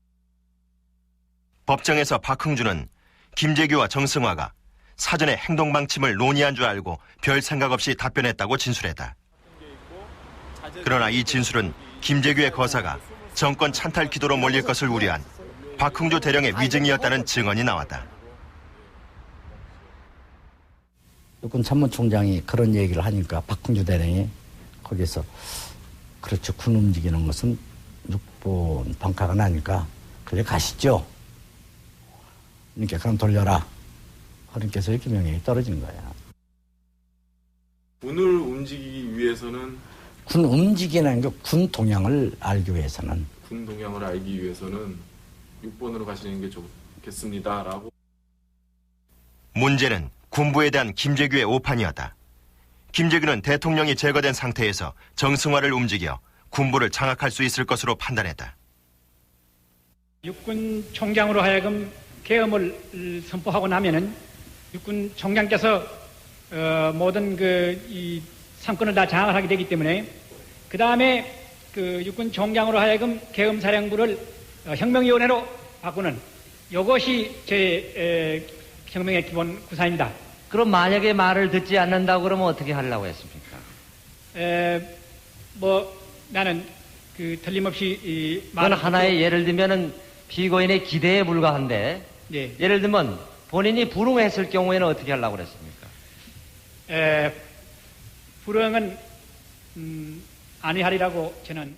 법정에서 박흥주는 김재규와 정승화가 사전에 행동방침을 논의한 줄 알고 별 생각 없이 답변했다고 진술했다. 그러나 이 진술은 김재규의 거사가 정권 찬탈 기도로 몰릴 것을 우려한 박흥주 대령의 위증이었다는 증언이 나왔다. 육군 참모총장이 그런 얘기를 하니까 박흥주 대령이 거기서 그렇죠. 군 움직이는 것은 육본 방카가 나니까 그래 가시죠. 그러니까 그럼 돌려라. 그러니까 이렇게 명령이 떨어진 거야. 군을 움직이기 위해서는 군 움직이는 게 군 동향을 알기 위해서는 군 동향을 알기 위해서는 6번으로 가시는 게 좋겠습니다라고. 문제는 군부에 대한 김재규의 오판이었다. 김재규는 대통령이 제거된 상태에서 정승화를 움직여 군부를 장악할 수 있을 것으로 판단했다. 육군 총장으로 하여금 계엄을 선포하고 나면은 육군 총장께서 모든 이 상권을 다 장악을 하게 되기 때문에 그 다음에 그 육군 총장으로 하여금 계엄사령부를 혁명위원회로 바꾸는 이것이 제 혁명의 기본 구사입니다. 그럼 만약에 말을 듣지 않는다고 그러면 어떻게 하려고 했습니까? 나는 틀림없이 그건 하나의 예를 들면은 피고인의 기대에 불과한데 예. 예를 들면 본인이 불응했을 경우에는 어떻게 하려고 그랬습니까? 불응은 아니하리라고 저는.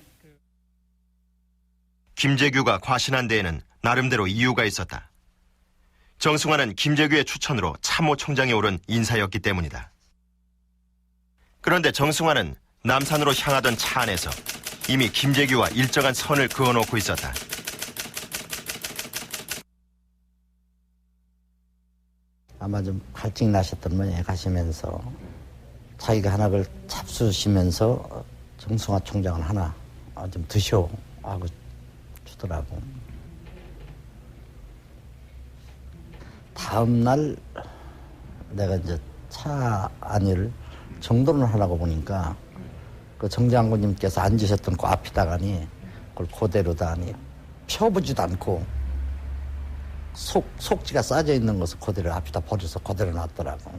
김재규가 과신한 데에는 나름대로 이유가 있었다. 정승화는 김재규의 추천으로 참모총장에 오른 인사였기 때문이다. 그런데 정승화는 남산으로 향하던 차 안에서 이미 김재규와 일정한 선을 그어놓고 있었다. 아마 좀 갈증이 나셨던 모양에 가시면서 자기가 하나 그걸 잡수시면서 정승화 총장은 하나 좀 드셔 하고 주더라고. 다음 날 내가 이제 차 안을 정돈을 하려고 보니까 그 정장군님께서 앉으셨던 그 앞에다가니 그걸 그대로다니 펴보지도 않고 속지가 싸져 있는 것을 그대로 앞에다 버려서 그대로 놨더라고.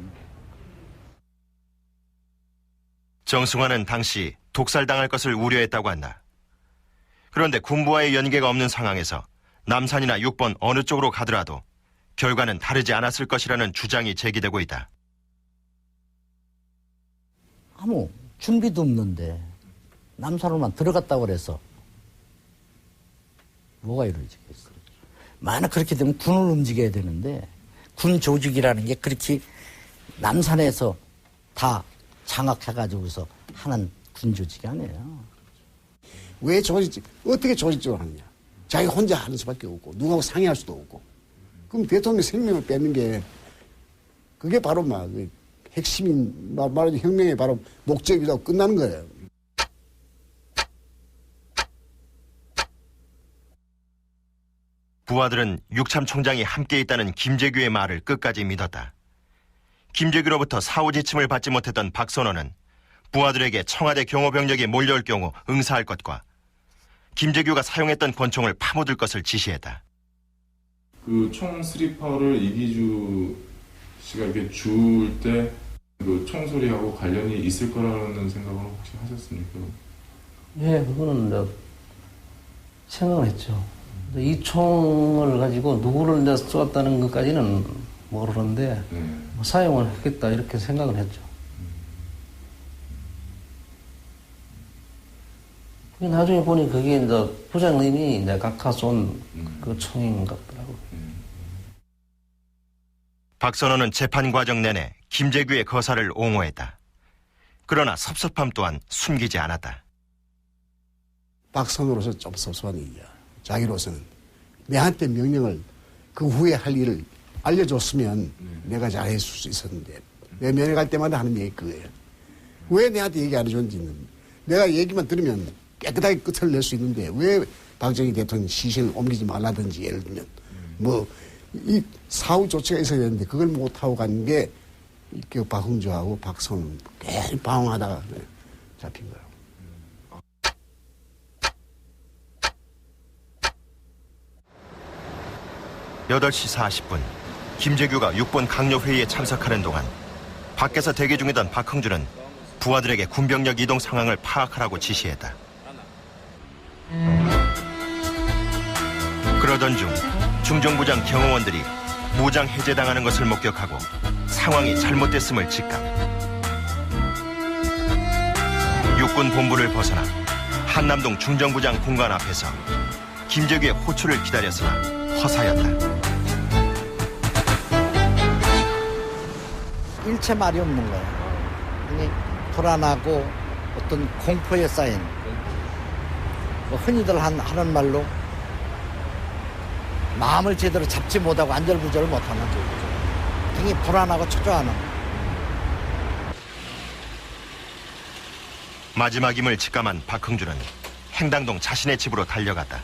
정승화는 당시 독살당할 것을 우려했다고 한다. 그런데 군부와의 연계가 없는 상황에서 남산이나 6번 어느 쪽으로 가더라도 결과는 다르지 않았을 것이라는 주장이 제기되고 있다. 아무 준비도 없는데 남산으로만 들어갔다고 그래서 뭐가 이루어지겠어. 만약 그렇게 되면 군을 움직여야 되는데 군 조직이라는 게 그렇게 남산에서 다 장악해가지고서 하는 군 조직이 아니에요. 왜 어떻게 조직적으로 하느냐. 자기 혼자 하는 수밖에 없고 누구하고 상의할 수도 없고. 그럼 대통령 생명을 뺏는 게 그게 바로 핵심인 말하자면 혁명의 바로 목적이라고 끝나는 거예요. 부하들은 육참 총장이 함께 있다는 김재규의 말을 끝까지 믿었다. 김재규로부터 사후 지침을 받지 못했던 박선원은 부하들에게 청와대 경호병력이 몰려올 경우 응사할 것과 김재규가 사용했던 권총을 파묻을 것을 지시했다. 그 총 스리퍼를 이기주 씨가 이렇게 줄 때 그 총소리하고 관련이 있을 거라는 생각을 혹시 하셨습니까? 예, 그거는 이제 생각을 했죠. 이 총을 가지고 누구를 이제 쏘았다는 것까지는 모르는데 뭐 사용을 했겠다 이렇게 생각을 했죠. 나중에 보니 그게 이제 부장님이 이제 각하 쏜 그 총인 것 같더라고요. 박선원은 재판 과정 내내 김재규의 거사를 옹호했다. 그러나 섭섭함 또한 숨기지 않았다. 박선호로서 좀 섭섭한 일이야. 자기로서는 내한테 명령을 그 후에 할 일을 알려줬으면 내가 잘했을 수 있었는데 내 면회 갈 때마다 하는 얘기 그거예요. 왜 내한테 얘기 안 해줬는지는 내가 얘기만 들으면 깨끗하게 끝을 낼 수 있는데 왜 박정희 대통령 시신을 옮기지 말라든지 예를 들면 뭐 이 사후 조치가 있어야 되는데 그걸 못하고 간 게 그 박흥주하고 박선은 계속 방황하다가 잡힌 거예요. (8시 40분) 김재규가 6번 강요회의에 참석하는 동안 밖에서 대기 중이던 박흥주는 부하들에게 군병력 이동 상황을 파악하라고 지시했다. 그러던 중 중정부장 경호원들이 무장 해제당하는 것을 목격하고 상황이 잘못됐음을 직감. 육군 본부를 벗어나 한남동 중정부장 공간 앞에서 김재규의 호출을 기다렸으나 허사였다. 일체 말이 없는 거야. 아니, 불안하고 어떤 공포에 쌓인 뭐 흔히들 하는 말로 마음을 제대로 잡지 못하고 안절부절을 못하는 굉장히 불안하고 초조하는. 마지막임을 직감한 박흥주는 행당동 자신의 집으로 달려갔다.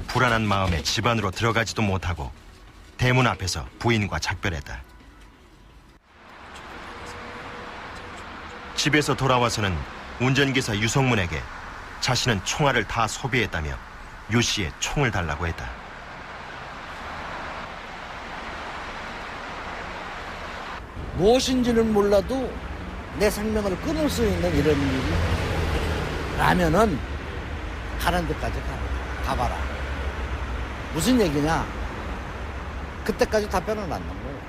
불안한 마음에 집 안으로 들어가지도 못하고 대문 앞에서 부인과 작별했다. 집에서 돌아와서는 운전기사 유성문에게 자신은 총알을 다 소비했다며 유 씨의 총을 달라고 했다. 무엇인지는 몰라도 내 생명을 끊을 수 있는 이런 일이 라면은 가는 데까지 가봐라. 무슨 얘기냐? 그때까지 답변을 안 넣는 거예요.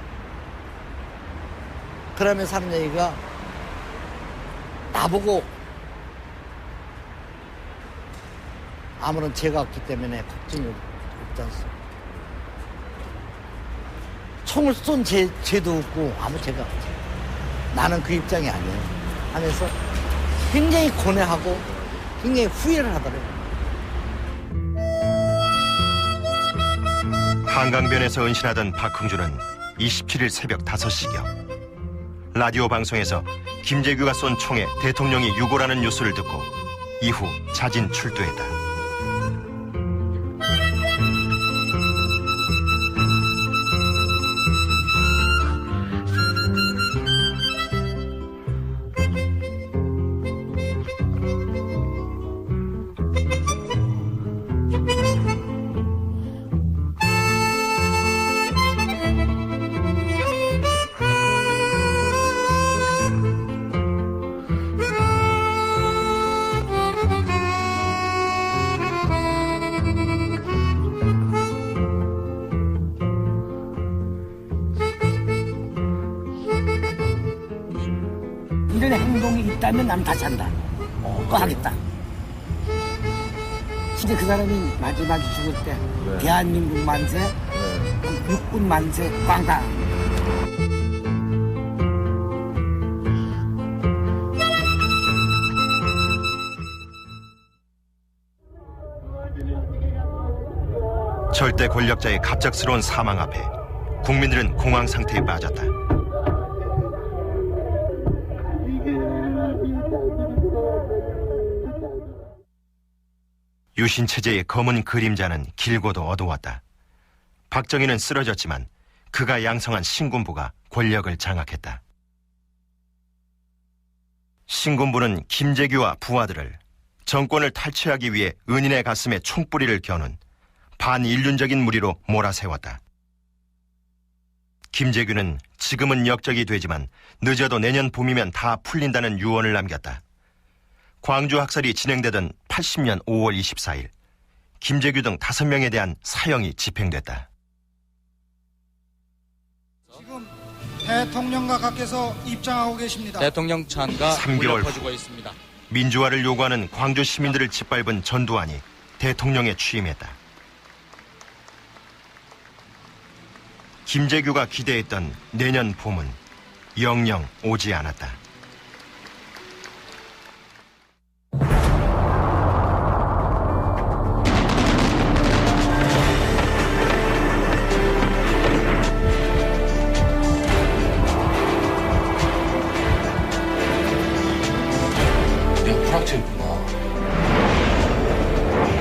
그러면서 하는 얘기가 나보고 아무런 죄가 없기 때문에 걱정이 없지 않습니까? 총을 쏜 죄도 없고 아무 죄가 없지. 나는 그 입장이 아니에요. 하면서 굉장히 고뇌하고 굉장히 후회를 하더라고요. 한강변에서 은신하던 박흥주는 27일 새벽 5시경 라디오 방송에서 김재규가 쏜 총에 대통령이 유고라는 뉴스를 듣고 이후 자진 출두했다. 이런 행동이 있다면 나는 다시 한다. 또 하겠다. 진짜 그 사람이 마지막에 죽을 때 대한민국 만세, 육군 만세, 광당. 절대 권력자의 갑작스러운 사망 앞에 국민들은 공황 상태에 빠졌다. 유신 체제의 검은 그림자는 길고도 어두웠다. 박정희는 쓰러졌지만 그가 양성한 신군부가 권력을 장악했다. 신군부는 김재규와 부하들을 정권을 탈취하기 위해 은인의 가슴에 총뿌리를 겨눈 반인륜적인 무리로 몰아세웠다. 김재규는 지금은 역적이 되지만 늦어도 내년 봄이면 다 풀린다는 유언을 남겼다. 광주 학살이 진행되던 80년 5월 24일, 김재규 등 5명에 대한 사형이 집행됐다. 지금 대통령각하께서 입장하고 계십니다. 대통령 찬가 3개월 퍼지고 후 있습니다. 민주화를 요구하는 광주 시민들을 짓밟은 전두환이 대통령에 취임했다. 김재규가 기대했던 내년 봄은 영영 오지 않았다.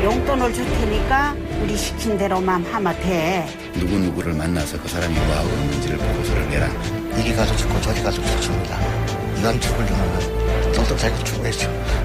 용돈을 줄 테니까 우리 시킨 대로만 하면 돼. 누구누구를 만나서 그 사람이 뭐하고 있는지를 보고서를 내라. 이리 가서 죽고 저리 가서 죽습니다. 이건 죽으려면 너도 자기 죽어야죠.